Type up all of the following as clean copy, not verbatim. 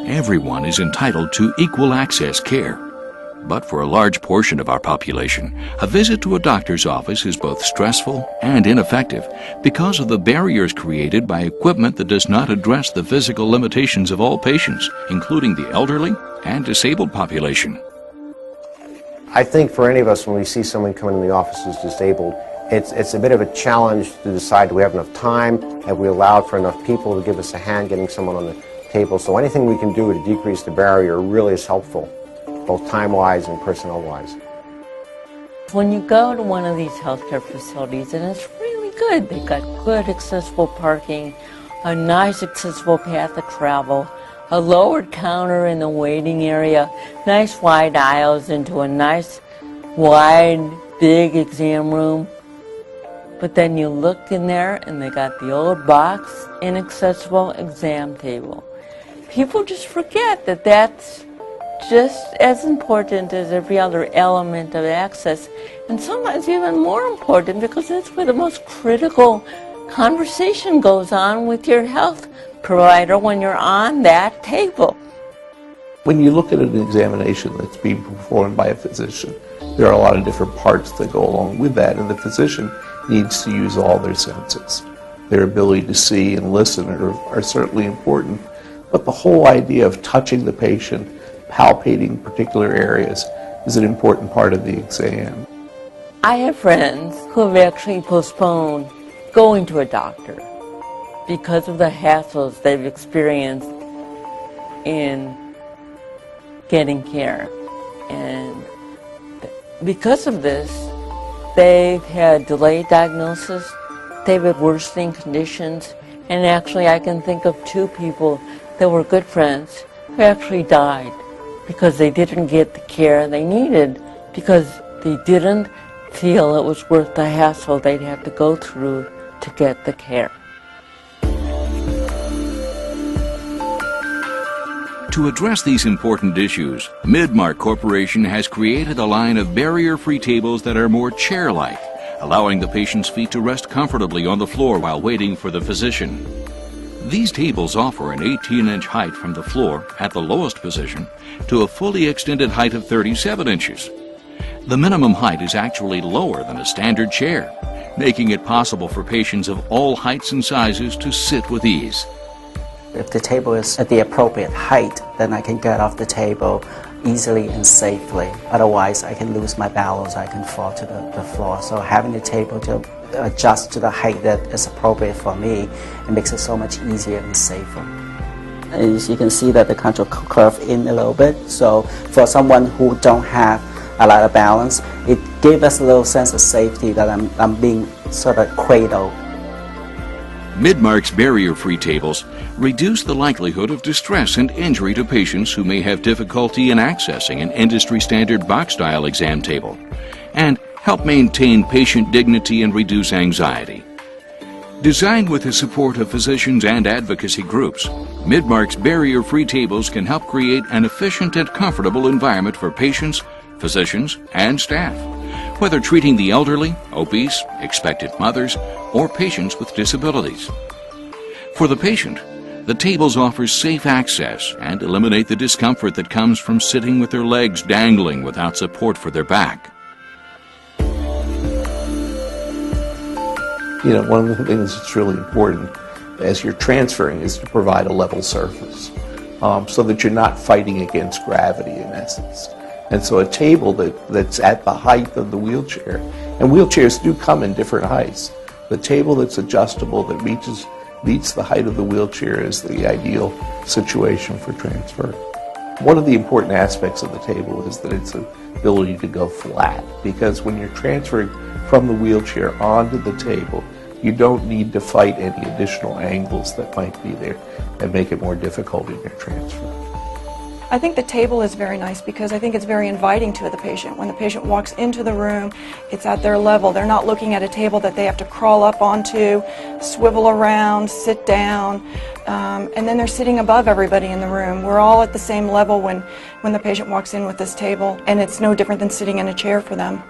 Everyone is entitled to equal access care. But for a large portion of our population, a visit to a doctor's office is both stressful and ineffective because of the barriers created by equipment that does not address the physical limitations of all patients, including the elderly and disabled population. I think for any of us, when we see someone come in the office who's disabled, it's a bit of a challenge to decide, do we have enough time? Have we allowed for enough people to give us a hand getting someone on the table? So anything we can do to decrease the barrier really is helpful, both time-wise and personnel-wise. When you go to one of these healthcare facilities, and it's really good, they've got good accessible parking, a nice accessible path of travel, a lowered counter in the waiting area, nice wide aisles into a nice wide big exam room. But then you look in there and they got the old box inaccessible exam table. People just forget that that's just as important as every other element of access, and sometimes even more important, because that's where the most critical conversation goes on with your health provider when you're on that table. When you look at an examination that's being performed by a physician, there are a lot of different parts that go along with that, and the physician needs to use all their senses. Their ability to see and listen are certainly important, but the whole idea of touching the patient, palpating particular areas, is an important part of the exam. I have friends who have actually postponed going to a doctor because of the hassles they've experienced in getting care. And because of this, they've had delayed diagnosis, they've had worsening conditions, and actually I can think of 2 people that were good friends who actually died because they didn't get the care they needed, because they didn't feel it was worth the hassle they'd have to go through to get the care. To address these important issues, Midmark Corporation has created a line of barrier-free tables that are more chair-like, allowing the patient's feet to rest comfortably on the floor while waiting for the physician. These tables offer an 18-inch height from the floor at the lowest position to a fully extended height of 37 inches. The minimum height is actually lower than a standard chair, making it possible for patients of all heights and sizes to sit with ease. If the table is at the appropriate height, then I can get off the table easily and safely. Otherwise, I can lose my balance, I can fall to the floor. So having the table to adjust to the height that is appropriate for me, it makes it so much easier and safer. As you can see that the control curve in a little bit, so for someone who don't have a lot of balance, it gives us a little sense of safety that I'm being sort of cradled. Midmark's barrier-free tables reduce the likelihood of distress and injury to patients who may have difficulty in accessing an industry-standard box-style exam table, and help maintain patient dignity and reduce anxiety. Designed with the support of physicians and advocacy groups, Midmark's barrier-free tables can help create an efficient and comfortable environment for patients, physicians, and staff, whether treating the elderly, obese, expectant mothers, or patients with disabilities. For the patient, the tables offer safe access and eliminate the discomfort that comes from sitting with their legs dangling without support for their back. You know, one of the things that's really important as you're transferring is to provide a level surface so that you're not fighting against gravity in essence. And so a table that's at the height of the wheelchair, and wheelchairs do come in different heights, the table that's adjustable that meets the height of the wheelchair is the ideal situation for transfer. One of the important aspects of the table is that its ability to go flat, because when you're transferring from the wheelchair onto the table, you don't need to fight any additional angles that might be there and make it more difficult in your transfer. I think the table is very nice because I think it's very inviting to the patient. When the patient walks into the room, it's at their level. They're not looking at a table that they have to crawl up onto, swivel around, sit down, and then they're sitting above everybody in the room. We're all at the same level when the patient walks in with this table, and it's no different than sitting in a chair for them.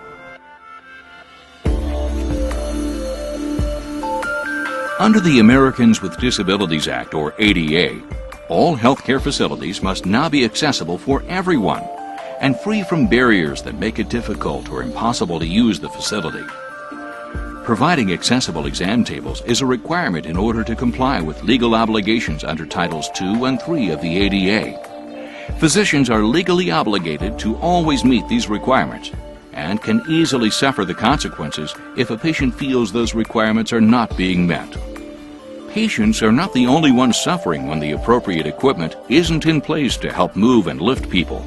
Under the Americans with Disabilities Act, or ADA, All healthcare facilities must now be accessible for everyone and free from barriers that make it difficult or impossible to use the facility. Providing accessible exam tables is a requirement in order to comply with legal obligations under Titles II and III of the ADA. Physicians are legally obligated to always meet these requirements and can easily suffer the consequences if a patient feels those requirements are not being met. Patients are not the only ones suffering when the appropriate equipment isn't in place to help move and lift people.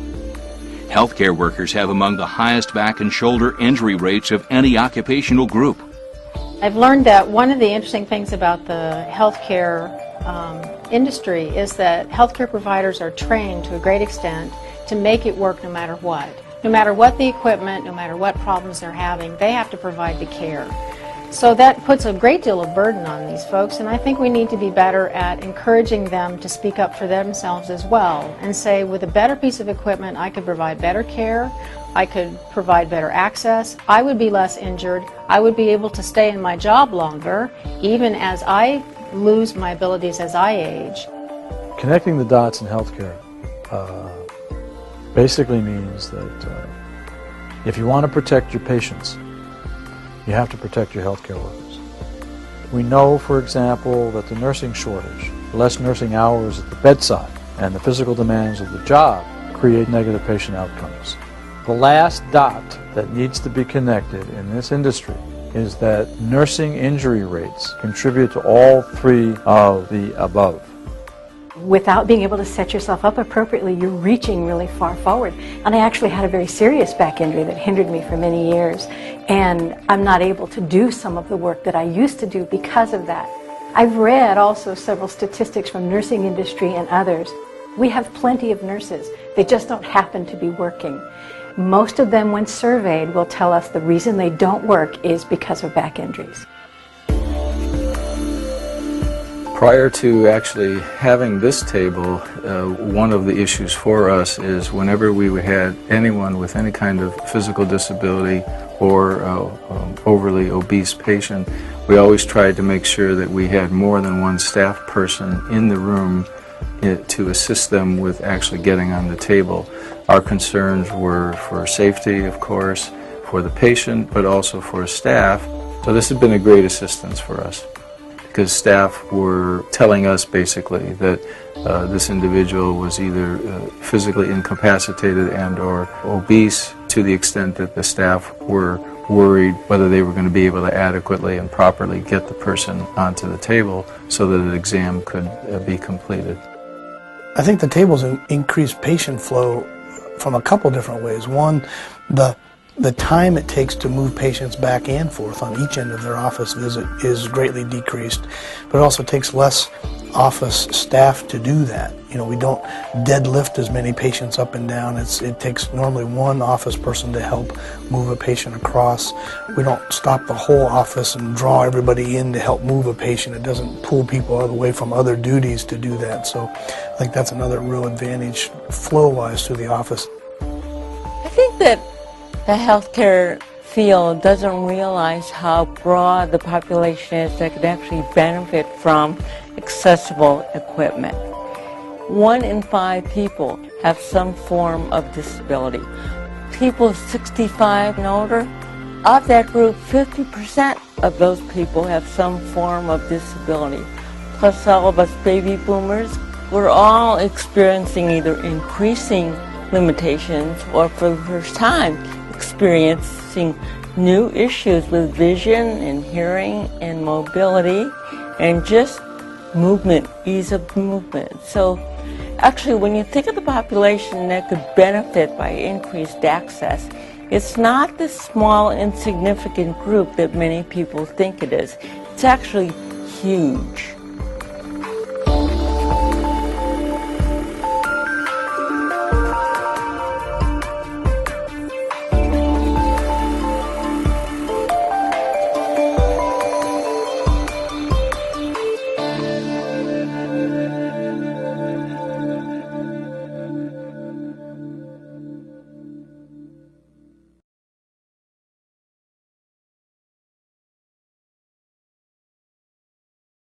Healthcare workers have among the highest back and shoulder injury rates of any occupational group. I've learned that one of the interesting things about the healthcare industry is that healthcare providers are trained to a great extent to make it work no matter what. No matter what the equipment, no matter what problems they're having, they have to provide the care. So that puts a great deal of burden on these folks, and I think we need to be better at encouraging them to speak up for themselves as well and say, with a better piece of equipment, I could provide better care, I could provide better access, I would be less injured, I would be able to stay in my job longer, even as I lose my abilities as I age. Connecting the dots in healthcare basically means that if you want to protect your patients, you have to protect your healthcare workers. We know, for example, that the nursing shortage, less nursing hours at the bedside, and the physical demands of the job create negative patient outcomes. The last dot that needs to be connected in this industry is that nursing injury rates contribute to all three of the above. Without being able to set yourself up appropriately, you're reaching really far forward. And I actually had a very serious back injury that hindered me for many years. And I'm not able to do some of the work that I used to do because of that. I've read also several statistics from nursing industry and others. We have plenty of nurses. They just don't happen to be working. Most of them, when surveyed, will tell us the reason they don't work is because of back injuries. Prior to actually having this table, one of the issues for us is whenever we had anyone with any kind of physical disability or overly obese patient, we always tried to make sure that we had more than one staff person in the room to assist them with actually getting on the table. Our concerns were for safety, of course, for the patient, but also for staff. So this has been a great assistance for us, because staff were telling us basically that this individual was either physically incapacitated and or obese, to the extent that the staff were worried whether they were going to be able to adequately and properly get the person onto the table so that an exam could be completed. I think the tables increase patient flow from a couple different ways. One, the time it takes to move patients back and forth on each end of their office visit is greatly decreased, but it also takes less office staff to do that. You know, we don't deadlift as many patients up and down. It takes normally one office person to help move a patient across. We don't stop the whole office and draw everybody in to help move a patient. It doesn't pull people away from other duties to do that. So I think that's another real advantage flow-wise to the office. I think that the healthcare field doesn't realize how broad the population is that could actually benefit from accessible equipment. 1 in 5 people have some form of disability. People 65 and older, of that group, 50% of those people have some form of disability. Plus all of us baby boomers, we're all experiencing either increasing limitations or for the first time experiencing new issues with vision and hearing and mobility and just movement, ease of movement. So actually, when you think of the population that could benefit by increased access, it's not this small, insignificant group that many people think it is. It's actually huge.